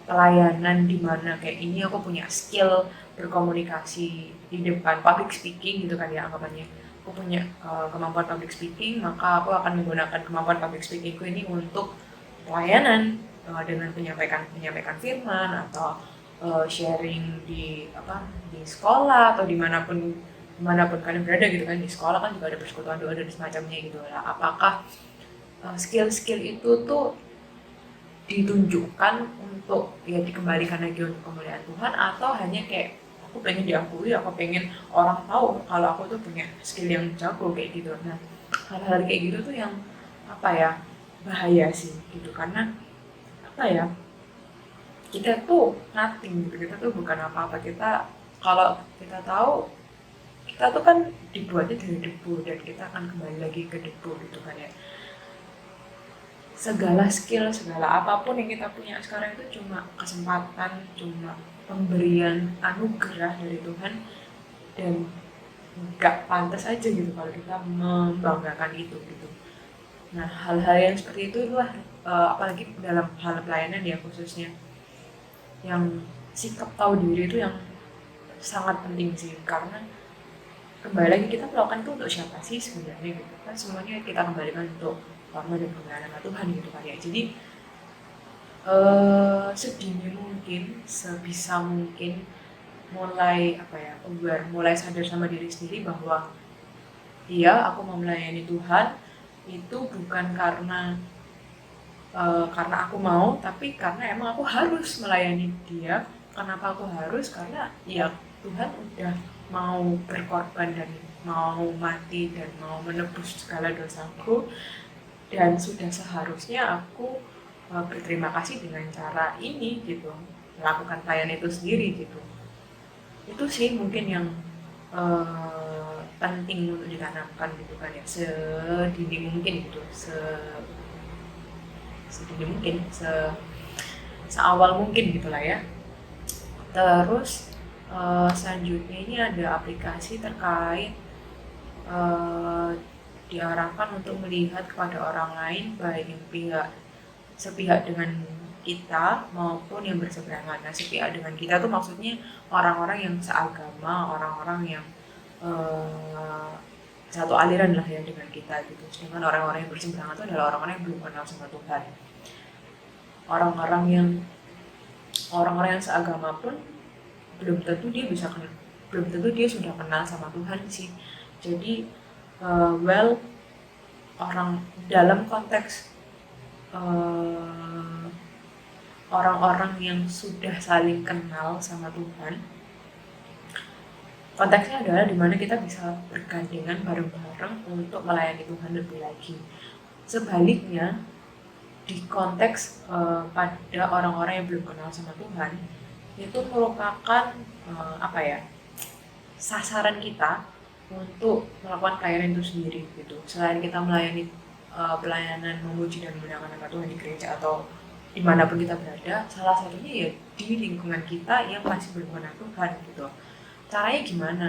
pelayanan di mana kayak ini aku punya skill berkomunikasi di depan, public speaking gitu kan ya anggapannya. Aku punya kemampuan public speaking, maka aku akan menggunakan kemampuan public speakingku ini untuk pelayanan, dengan menyampaikan firman atau sharing di sekolah atau dimanapun kalian berada gitu kan. Di sekolah kan juga ada persekutuan doa dan semacamnya gitu lah. Apakah skill-skill itu tuh ditunjukkan untuk ya dikembalikan lagi untuk kemuliaan Tuhan, atau hanya kayak aku pengen diakui, aku pengen orang tahu kalau aku tuh punya skill yang jago kayak gitu. Nah, hal-hal kayak gitu tuh yang bahaya sih gitu, karena kita tuh nothing gitu, kita tuh bukan apa-apa. Kita kalau kita tahu kita tuh kan dibuatnya dari debu dan kita akan kembali lagi ke debu gitu kan ya. Segala skill, segala apapun yang kita punya sekarang itu cuma kesempatan, cuma pemberian anugerah dari Tuhan, dan nggak pantas aja gitu kalau kita membanggakan itu gitu. Nah, hal-hal yang seperti itu itulah apalagi dalam hal pelayanan ya khususnya, yang sikap tahu diri itu yang sangat penting sih, karena kembali lagi kita melakukan itu untuk siapa sih sebenarnya gitu kan. Semuanya kita kembalikan untuk hormat dan kemuliaan nama Tuhan gitu kan ya. Jadi sedini mungkin, sebisa mungkin mulai aware, mulai sadar sama diri sendiri bahwa iya, aku mau melayani Tuhan itu bukan karena aku mau, tapi karena emang aku harus melayani Dia. Kenapa aku harus? Karena ya Tuhan udah mau berkorban dan mau mati dan mau menebus segala dosaku, dan sudah seharusnya aku berterima kasih dengan cara ini gitu, melakukan pelayanan itu sendiri gitu. Itu sih mungkin yang penting untuk ditanamkan gitu kan ya, sedini mungkin gitu, sedini mungkin, seawal mungkin gitulah ya. Terus selanjutnya ini ada aplikasi terkait diarahkan untuk melihat kepada orang lain, baik yang sepihak dengan kita maupun yang berseberangan. Nah, sepihak dengan kita tuh maksudnya orang-orang yang seagama, orang-orang yang satu aliran lah ya dengan kita gitu. Sedangkan orang-orang yang berseberangan itu adalah orang-orang yang belum kenal sama Tuhan. Orang-orang yang seagama pun belum tentu dia sudah kenal sama Tuhan sih. Jadi orang dalam konteks orang-orang yang sudah saling kenal sama Tuhan, konteksnya adalah dimana kita bisa bergandengan bareng-bareng untuk melayani Tuhan lebih lagi. Sebaliknya, di konteks pada orang-orang yang belum kenal sama Tuhan, itu merupakan sasaran kita untuk melakukan pelayanan itu sendiri gitu. Selain kita melayani pelayanan memuji dan memuliakan nama Tuhan di gereja atau dimanapun kita berada, salah satunya ya di lingkungan kita yang masih belum kenal Tuhan gitu. Caranya gimana?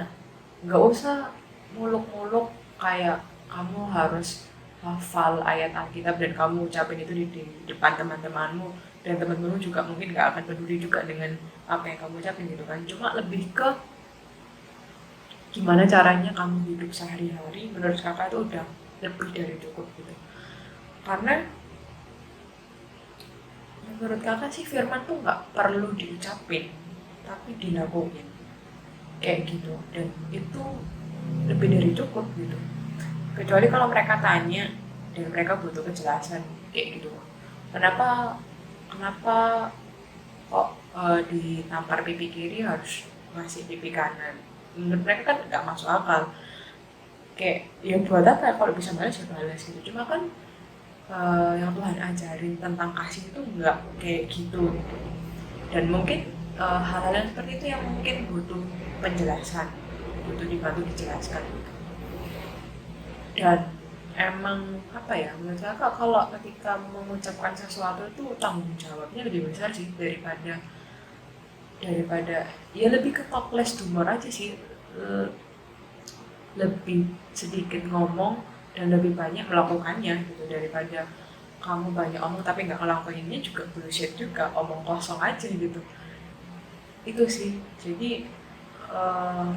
Nggak usah muluk-muluk kayak kamu harus hafal ayat Alkitab dan kamu ucapin itu di depan teman-temanmu, dan teman-temanmu juga mungkin nggak akan peduli juga dengan apa yang kamu ucapin gitu kan. Cuma lebih ke gimana caranya kamu hidup sehari-hari, menurut kakak itu udah lebih dari cukup gitu. Karena menurut kakak sih firman tuh nggak perlu diucapin, tapi dilakuin kayak gitu, dan itu lebih dari cukup gitu. Kecuali kalau mereka tanya dan mereka butuh kejelasan kayak gitu, kenapa kok ditampar pipi kiri harus ngasih pipi kanan. Menurut mereka kan nggak masuk akal. Kayak ya buat apa kalau bisa balas ya balas gitu. Cuma kan yang Tuhan ajarin tentang kasih itu nggak kayak gitu. Dan mungkin hal-hal yang seperti itu yang mungkin butuh penjelasan butuh dibantu dijelaskan gitu. Dan emang apa ya, menurut kakak kalau ketika mengucapkan sesuatu itu tanggung jawabnya lebih besar sih daripada ya lebih ke talkless humor aja sih. Eh, lebih sedikit ngomong dan lebih banyak melakukannya gitu, daripada kamu banyak omong tapi nggak ngelakuinnya juga bullshit juga, omong kosong aja gitu. Itu sih. Jadi eh,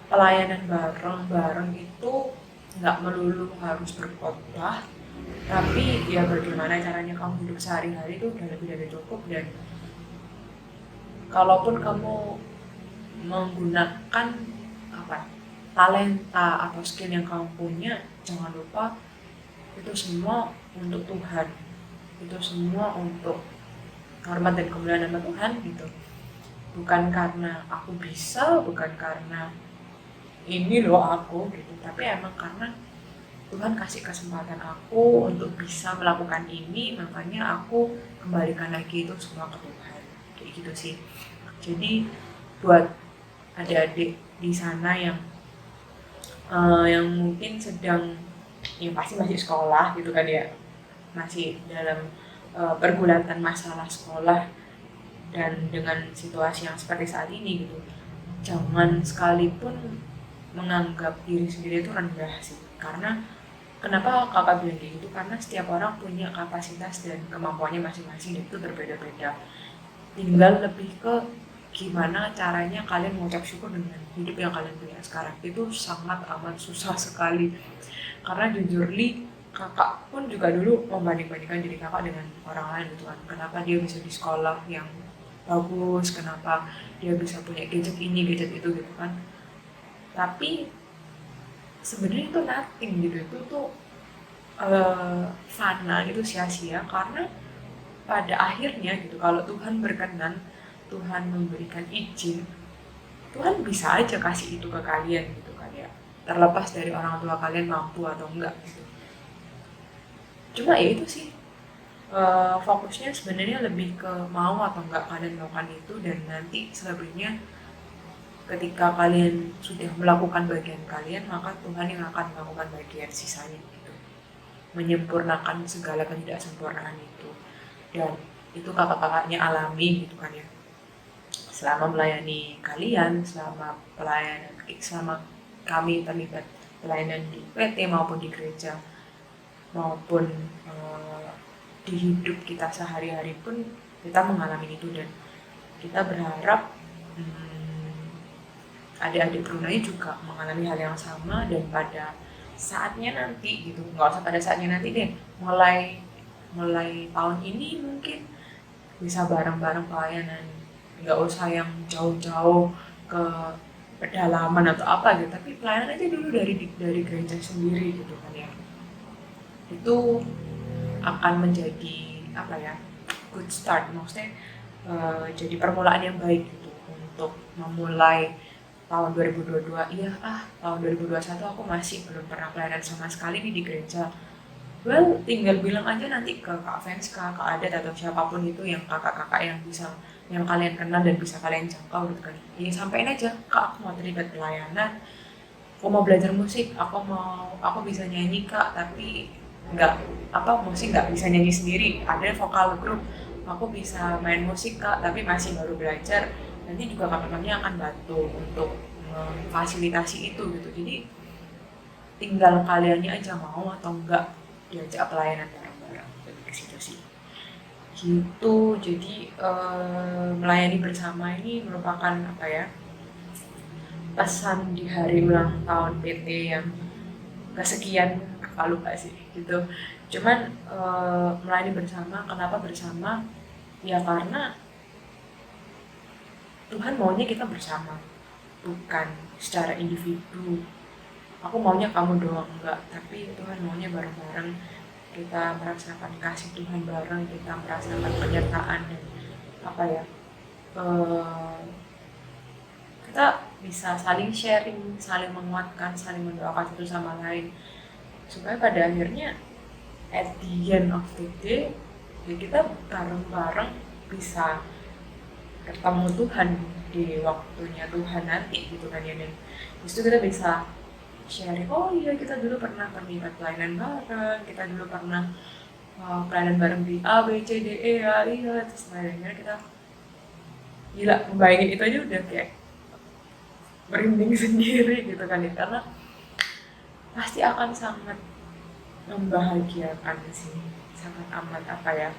pelayanan bareng-bareng itu nggak melulu harus berkhotbah, tapi ya bagaimana caranya kamu hidup sehari-hari itu udah lebih dari cukup. Dan kalaupun kamu menggunakan apa talenta atau skill yang kamu punya, jangan lupa itu semua untuk Tuhan, itu semua untuk hormat dan kemuliaan nama Tuhan gitu. Bukan karena aku bisa, bukan karena ini loh aku gitu, tapi emang karena Tuhan kasih kesempatan aku untuk bisa melakukan ini, makanya aku kembalikan lagi itu semua ke Tuhan, kayak gitu sih. Jadi buat adik-adik di sana yang mungkin sedang, yang pasti masih sekolah gitu kan ya, masih dalam pergulatan masalah sekolah dan dengan situasi yang seperti saat ini gitu, jangan sekalipun menganggap diri sendiri itu rendah sih. Karena kenapa kakak bilang kayak gitu, karena setiap orang punya kapasitas dan kemampuannya masing-masing dan itu berbeda-beda. Tinggal lebih ke gimana caranya kalian mengucap syukur dengan hidup yang kalian punya sekarang. Itu sangat amat susah sekali, karena jujur li kakak pun juga dulu membanding-bandingkan diri kakak dengan orang lain gitu kan. Kenapa dia bisa di sekolah yang bagus, kenapa dia bisa punya gadget ini gadget itu gitu kan. Tapi sebenarnya itu nothing gitu, itu tuh fana gitu, sia-sia. Karena pada akhirnya gitu, kalau Tuhan berkenan, Tuhan memberikan izin, Tuhan bisa aja kasih itu ke kalian gitu kan ya, terlepas dari orang tua kalian mampu atau enggak gitu. Cuma ya itu sih, fokusnya sebenarnya lebih ke mau atau enggak kalian melakukan itu. Dan nanti selebihnya ketika kalian sudah melakukan bagian kalian, maka Tuhan yang akan melakukan bagian sisanya gitu, menyempurnakan segala ketidaksempurnaan itu. Dan itu kakak-kakaknya alami gitu kan ya, selama melayani kalian, selama kami terlibat pelayanan di PT maupun di gereja, maupun di hidup kita sehari-hari pun kita mengalami itu. Dan kita berharap adik-adik Brunei juga mengalami hal yang sama. Dan pada saatnya nanti gitu, nggak usah pada saatnya nanti deh, mulai tahun ini mungkin bisa bareng-bareng pelayanan, nggak usah yang jauh-jauh ke pedalaman atau apa gitu, tapi pelayanan aja dulu dari gereja sendiri gitu kan ya. Itu akan menjadi apa ya, good start, maksudnya jadi permulaan yang baik gitu untuk memulai tahun 2022. Tahun 2021 aku masih belum pernah pelayanan sama sekali nih di gereja. Well, tinggal bilang aja nanti ke Kak Venska, Kak Adat atau siapapun itu yang kakak-kakak yang kalian kenal dan bisa kalian jangkau gitu kan. Ya sampein aja, Kak, aku mau terlibat pelayanan, aku mau belajar musik, aku bisa nyanyi Kak, tapi musik nggak bisa nyanyi sendiri, ada vokal grup, aku bisa main musik Kak, tapi masih baru belajar. Nanti juga kakak-kakaknya akan bantu untuk memfasilitasi itu gitu. Jadi tinggal kaliannya aja mau atau enggak diajak pelayanan bareng-bareng, lebih ke situ sih gitu. Jadi melayani bersama ini merupakan apa ya, pesan di hari ulang tahun PT yang kesekian, kalau lupa sih gitu. Cuman melayani bersama, kenapa bersama ya, karena Tuhan maunya kita bersama, bukan secara individu. Aku maunya kamu doang, enggak, tapi Tuhan maunya bareng-bareng. Kita merasakan kasih Tuhan bareng, kita merasakan penyertaan dan apa ya, kita bisa saling sharing, saling menguatkan, saling mendoakan satu sama lain, supaya pada akhirnya at the end of the day ya kita bareng-bareng bisa ketemu Tuhan di waktunya Tuhan nanti gitu kan ya. Dan disitu kita bisa sharing, oh iya kita dulu pernah terlibat pelayanan bareng, kita dulu pernah pelayanan bareng di A, B, C, D, E, ya iya. Terus akhirnya kita gila, membayangin itu aja udah kayak merinding sendiri gitu kan ya, karena pasti akan sangat membahagiakan sih, sangat amat apa ya,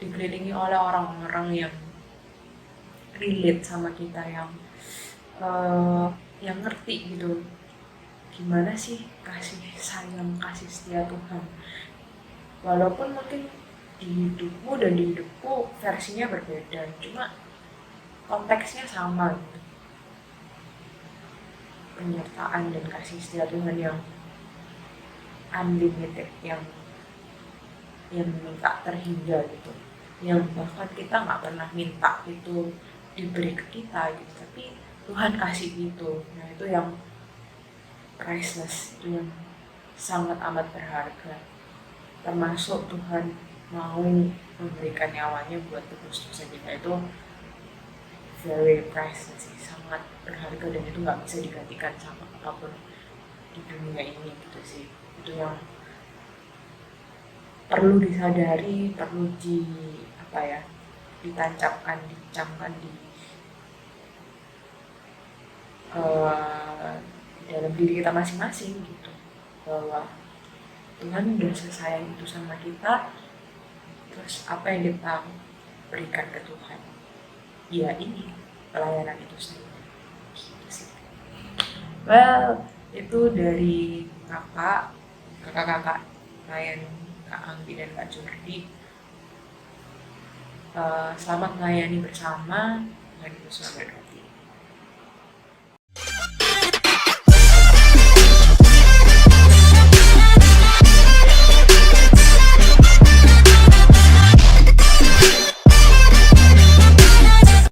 dikelilingi oleh orang-orang yang relate sama kita, yang ngerti gitu gimana sih kasih sayang, kasih setia Tuhan. Walaupun mungkin di hidupmu dan di hidupku versinya berbeda, cuma konteksnya sama gitu. Penyertaan dan kasih setia Tuhan yang unlimited, yang tak terhingga gitu, yang bahkan kita nggak pernah minta itu diberi ke kita gitu, tapi Tuhan kasih itu. Nah itu yang priceless, itu yang sangat amat berharga. Termasuk Tuhan mau memberikan nyawanya buat tebus dosa kita, itu very priceless sih, sangat berharga, dan itu nggak bisa digantikan sama apapun di dunia ini gitu sih. Itu yang perlu disadari, perlu ditancapkan, dicamkan di dalam diri kita masing-masing gitu, bahwa Tuhan udah sesayang itu sama kita. Terus apa yang kita berikan ke Tuhan, ya ini pelayanan itu sendiri gitu sih. Well, itu dari kakak-kakak klien Kak Anggi dan Kak Jordi. Selamat melayani bersama. Tuhan Yesus memberkati.